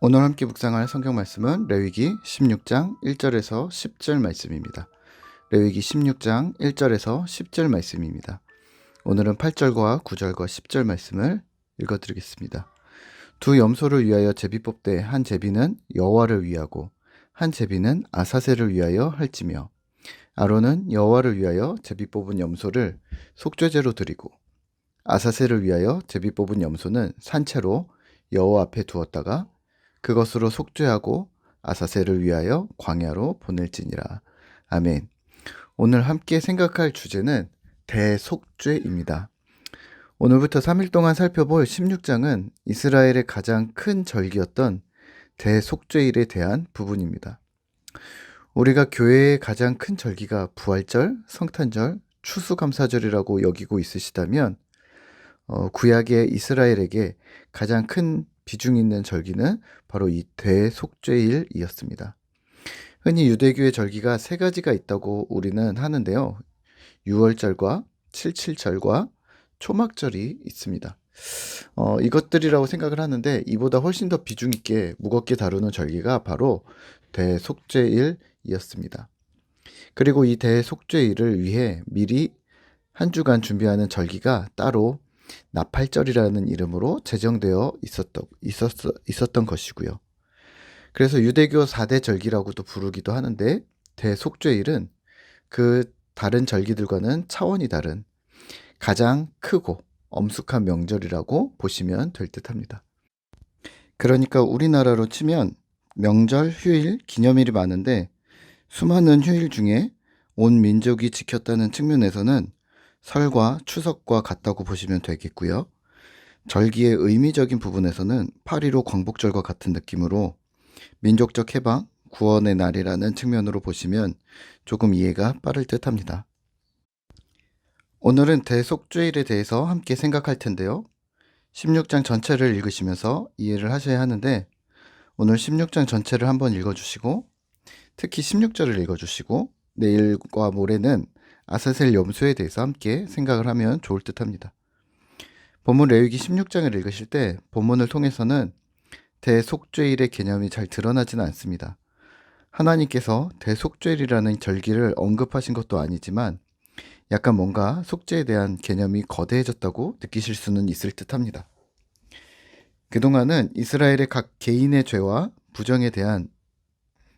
오늘 함께 묵상할 성경 말씀은 레위기 16장 1절에서 10절 말씀입니다. 레위기 16장 1절에서 10절 말씀입니다. 오늘은 8절과 9절과 10절 말씀을 읽어드리겠습니다. 두 염소를 위하여 제비 뽑되 한 제비는 여호와를 위하고 한 제비는 아사셀을 위하여 할지며 아론은 여호와를 위하여 제비 뽑은 염소를 속죄제로 드리고 아사셀을 위하여 제비 뽑은 염소는 산채로 여호와 앞에 두었다가 그것으로 속죄하고 아사셀을 위하여 광야로 보낼지니라. 아멘. 오늘 함께 생각할 주제는 대속죄입니다. 오늘부터 3일 동안 살펴볼 16장은 이스라엘의 가장 큰 절기였던 대속죄일에 대한 부분입니다. 우리가 교회의 가장 큰 절기가 부활절, 성탄절, 추수감사절이라고 여기고 있으시다면 구약의 이스라엘에게 가장 큰 비중 있는 절기는 바로 이 대속죄일이었습니다. 흔히 유대교의 절기가 세 가지가 있다고 우리는 하는데요. 유월절과 칠칠절과 초막절이 있습니다. 이것들이라고 생각을 하는데 이보다 훨씬 더 비중 있게 무겁게 다루는 절기가 바로 대속죄일이었습니다. 그리고 이 대속죄일을 위해 미리 한 주간 준비하는 절기가 따로 나팔절이라는 이름으로 제정되어 있었던 것이고요. 그래서 유대교 4대 절기라고도 부르기도 하는데 대속죄일은 그 다른 절기들과는 차원이 다른 가장 크고 엄숙한 명절이라고 보시면 될 듯합니다. 그러니까 우리나라로 치면 명절, 휴일, 기념일이 많은데 수많은 휴일 중에 온 민족이 지켰다는 측면에서는 설과 추석과 같다고 보시면 되겠고요. 절기의 의미적인 부분에서는 8.15 광복절과 같은 느낌으로 민족적 해방, 구원의 날이라는 측면으로 보시면 조금 이해가 빠를 듯합니다. 오늘은 대속죄일에 대해서 함께 생각할 텐데요. 16장 전체를 읽으시면서 이해를 하셔야 하는데 오늘 16장 전체를 한번 읽어주시고 특히 16절을 읽어주시고 내일과 모레는 아사셀 염소에 대해서 함께 생각을 하면 좋을 듯합니다. 본문 레위기 16장을 읽으실 때 본문을 통해서는 대속죄일의 개념이 잘 드러나지는 않습니다. 하나님께서 대속죄일이라는 절기를 언급하신 것도 아니지만 약간 뭔가 속죄에 대한 개념이 거대해졌다고 느끼실 수는 있을 듯합니다. 그동안은 이스라엘의 각 개인의 죄와 부정에 대한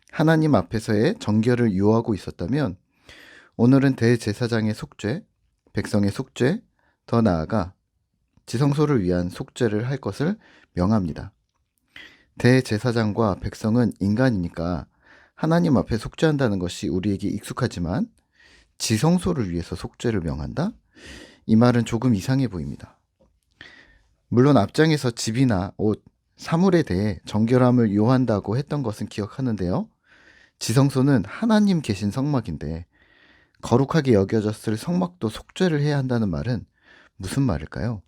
하나님 앞에서의 정결을 요하고 있었다면 오늘은 대제사장의 속죄, 백성의 속죄, 더 나아가 지성소를 위한 속죄를 할 것을 명합니다. 대제사장과 백성은 인간이니까 하나님 앞에 속죄한다는 것이 우리에게 익숙하지만 지성소를 위해서 속죄를 명한다? 이 말은 조금 이상해 보입니다. 물론 앞장에서 집이나 옷, 사물에 대해 정결함을 요한다고 했던 것은 기억하는데요. 지성소는 하나님 계신 성막인데 거룩하게 여겨졌을 성막도 속죄를 해야 한다는 말은 무슨 말일까요?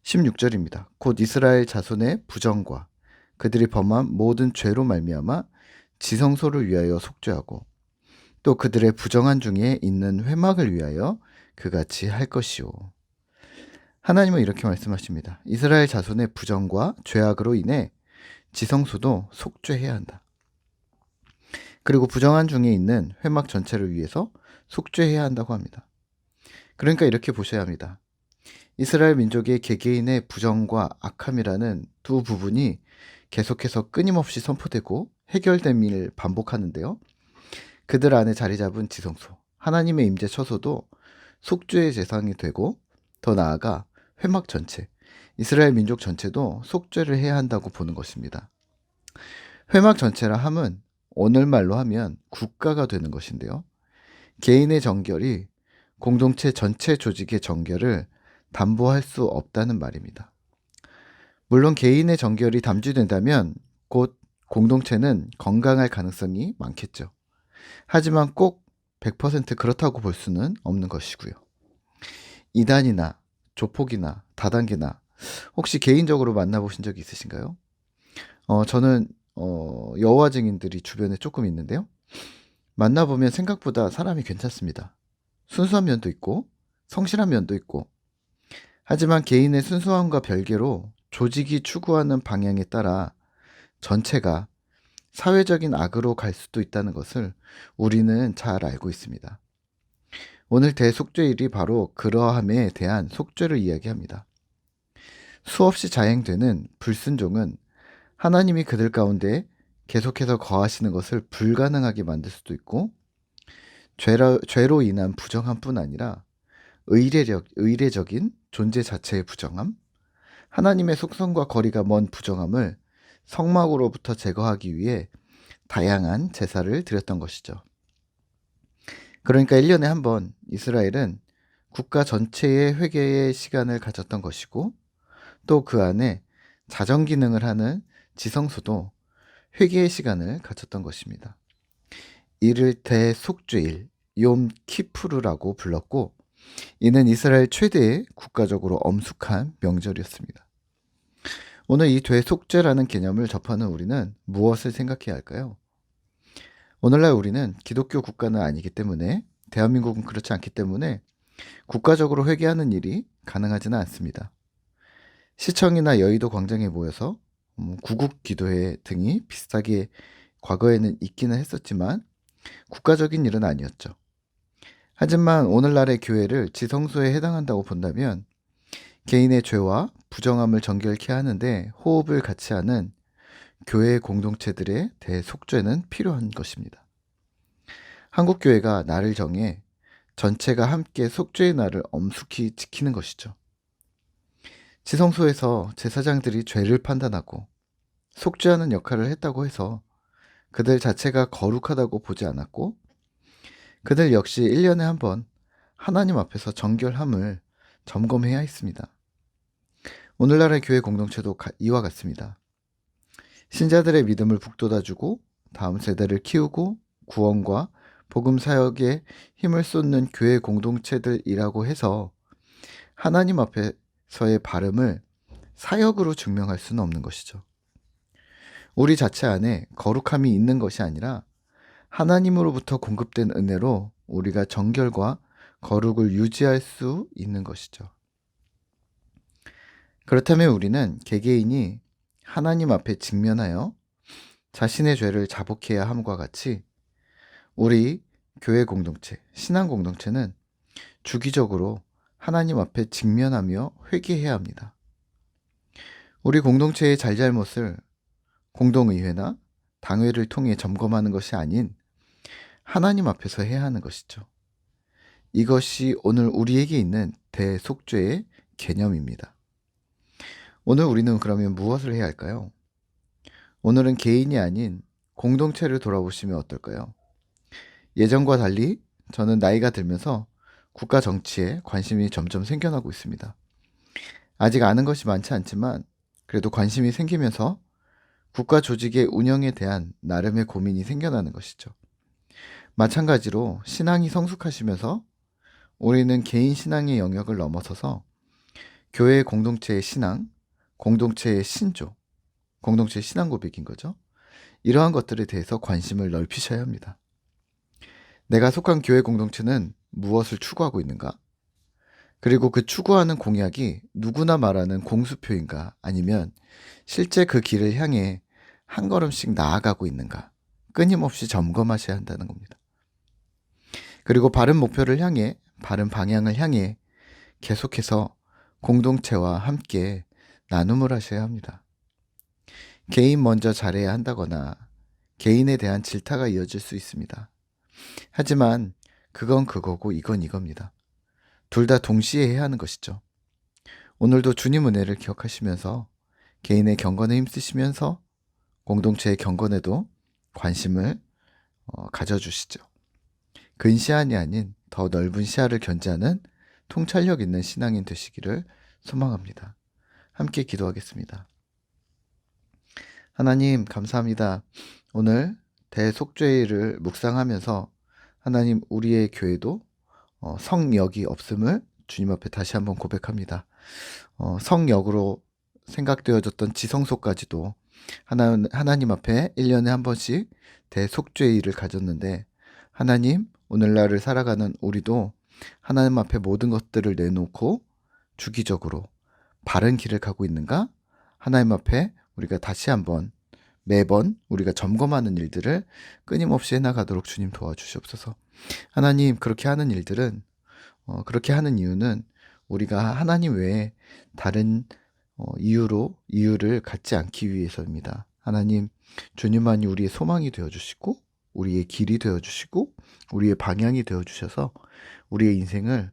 16절입니다. 곧 이스라엘 자손의 부정과 그들이 범한 모든 죄로 말미암아 지성소를 위하여 속죄하고 또 그들의 부정한 중에 있는 회막을 위하여 그같이 할 것이요. 하나님은 이렇게 말씀하십니다. 이스라엘 자손의 부정과 죄악으로 인해 지성소도 속죄해야 한다. 그리고 부정한 중에 있는 회막 전체를 위해서 속죄해야 한다고 합니다. 그러니까 이렇게 보셔야 합니다. 이스라엘 민족의 개개인의 부정과 악함이라는 두 부분이 계속해서 끊임없이 선포되고 해결됨을 반복하는데요. 그들 안에 자리 잡은 지성소, 하나님의 임재 처소도 속죄의 대상이 되고 더 나아가 회막 전체, 이스라엘 민족 전체도 속죄를 해야 한다고 보는 것입니다. 회막 전체라 함은 오늘말로 하면 국가가 되는 것인데요. 개인의 정결이 공동체 전체 조직의 정결을 담보할 수 없다는 말입니다. 물론 개인의 정결이 담주된다면 곧 공동체는 건강할 가능성이 많겠죠. 하지만 꼭 100% 그렇다고 볼 수는 없는 것이고요. 이단이나 조폭이나 다단계나 혹시 개인적으로 만나보신 적이 있으신가요? 저는 여호와 증인들이 주변에 조금 있는데요. 만나보면 생각보다 사람이 괜찮습니다. 순수한 면도 있고 성실한 면도 있고 하지만 개인의 순수함과 별개로 조직이 추구하는 방향에 따라 전체가 사회적인 악으로 갈 수도 있다는 것을 우리는 잘 알고 있습니다. 오늘 대속죄일이 바로 그러함에 대한 속죄를 이야기합니다. 수없이 자행되는 불순종은 하나님이 그들 가운데 계속해서 거하시는 것을 불가능하게 만들 수도 있고, 죄로 인한 부정함뿐 아니라 의례적인 존재 자체의 부정함, 하나님의 속성과 거리가 먼 부정함을 성막으로부터 제거하기 위해 다양한 제사를 드렸던 것이죠. 그러니까 1년에 한 번 이스라엘은 국가 전체의 회개의 시간을 가졌던 것이고, 또 그 안에 자정 기능을 하는 지성소도 회개의 시간을 가졌던 것입니다. 이를 대속죄일, 욤 키푸르라고 불렀고, 이는 이스라엘 최대의 국가적으로 엄숙한 명절이었습니다. 오늘 이 대속죄라는 개념을 접하는 우리는 무엇을 생각해야 할까요? 오늘날 우리는 기독교 국가는 아니기 때문에, 대한민국은 그렇지 않기 때문에 국가적으로 회개하는 일이 가능하지는 않습니다. 시청이나 여의도 광장에 모여서 구국 기도회 등이 비슷하게 과거에는 있기는 했었지만 국가적인 일은 아니었죠. 하지만 오늘날의 교회를 지성소에 해당한다고 본다면 개인의 죄와 부정함을 정결케 하는데 호흡을 같이 하는 교회 공동체들의 대속죄는 필요한 것입니다. 한국교회가 날을 정해 전체가 함께 속죄의 날을 엄숙히 지키는 것이죠. 지성소에서 제사장들이 죄를 판단하고 속죄하는 역할을 했다고 해서 그들 자체가 거룩하다고 보지 않았고, 그들 역시 1년에 한 번 하나님 앞에서 정결함을 점검해야 했습니다. 오늘날의 교회 공동체도 이와 같습니다. 신자들의 믿음을 북돋아주고 다음 세대를 키우고 구원과 복음 사역에 힘을 쏟는 교회 공동체들이라고 해서 하나님 앞에서의 바름을 사역으로 증명할 수는 없는 것이죠. 우리 자체 안에 거룩함이 있는 것이 아니라 하나님으로부터 공급된 은혜로 우리가 정결과 거룩을 유지할 수 있는 것이죠. 그렇다면 우리는 개개인이 하나님 앞에 직면하여 자신의 죄를 자복해야 함과 같이 우리 교회 공동체, 신앙 공동체는 주기적으로 하나님 앞에 직면하며 회개해야 합니다. 우리 공동체의 잘잘못을 공동의회나 당회를 통해 점검하는 것이 아닌 하나님 앞에서 해야 하는 것이죠. 이것이 오늘 우리에게 있는 대속죄의 개념입니다. 오늘 우리는 그러면 무엇을 해야 할까요? 오늘은 개인이 아닌 공동체를 돌아보시면 어떨까요? 예전과 달리 저는 나이가 들면서 국가 정치에 관심이 점점 생겨나고 있습니다. 아직 아는 것이 많지 않지만 그래도 관심이 생기면서 국가 조직의 운영에 대한 나름의 고민이 생겨나는 것이죠. 마찬가지로 신앙이 성숙하시면서 우리는 개인 신앙의 영역을 넘어서서 교회 공동체의 신앙, 공동체의 신조, 공동체의 신앙 고백인 거죠. 이러한 것들에 대해서 관심을 넓히셔야 합니다. 내가 속한 교회 공동체는 무엇을 추구하고 있는가? 그리고 그 추구하는 공약이 누구나 말하는 공수표인가? 아니면 실제 그 길을 향해 한 걸음씩 나아가고 있는가? 끊임없이 점검하셔야 한다는 겁니다. 그리고 바른 목표를 향해, 바른 방향을 향해 계속해서 공동체와 함께 나눔을 하셔야 합니다. 개인 먼저 잘해야 한다거나 개인에 대한 질타가 이어질 수 있습니다. 하지만 그건 그거고 이건 이겁니다. 둘 다 동시에 해야 하는 것이죠. 오늘도 주님 은혜를 기억하시면서 개인의 경건에 힘쓰시면서 공동체의 경건에도 관심을 가져주시죠. 근시안이 아닌 더 넓은 시야를 견지하는 통찰력 있는 신앙인 되시기를 소망합니다. 함께 기도하겠습니다. 하나님 감사합니다. 오늘 대속죄를 묵상하면서 하나님 우리의 교회도 성역이 없음을 주님 앞에 다시 한번 고백합니다. 성역으로 생각되어졌던 지성소까지도 하나님 앞에 1년에 한 번씩 대속죄일을 가졌는데, 하나님 오늘날을 살아가는 우리도 하나님 앞에 모든 것들을 내놓고 주기적으로 바른 길을 가고 있는가? 하나님 앞에 우리가 다시 한번 매번 우리가 점검하는 일들을 끊임없이 해나가도록 주님 도와주시옵소서. 하나님, 그렇게 하는 일들은 그렇게 하는 이유는 우리가 하나님 외에 다른 이유를 갖지 않기 위해서입니다. 하나님, 주님만이 우리의 소망이 되어주시고 우리의 길이 되어주시고 우리의 방향이 되어주셔서 우리의 인생을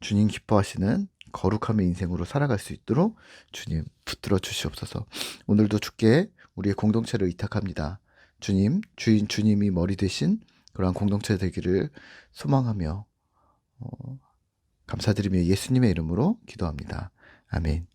주님 기뻐하시는 거룩함의 인생으로 살아갈 수 있도록 주님 붙들어 주시옵소서. 오늘도 주께 우리의 공동체를 의탁합니다. 주님, 주님이 머리 되신 그러한 공동체 되기를 소망하며 감사드리며 예수님의 이름으로 기도합니다. 아멘.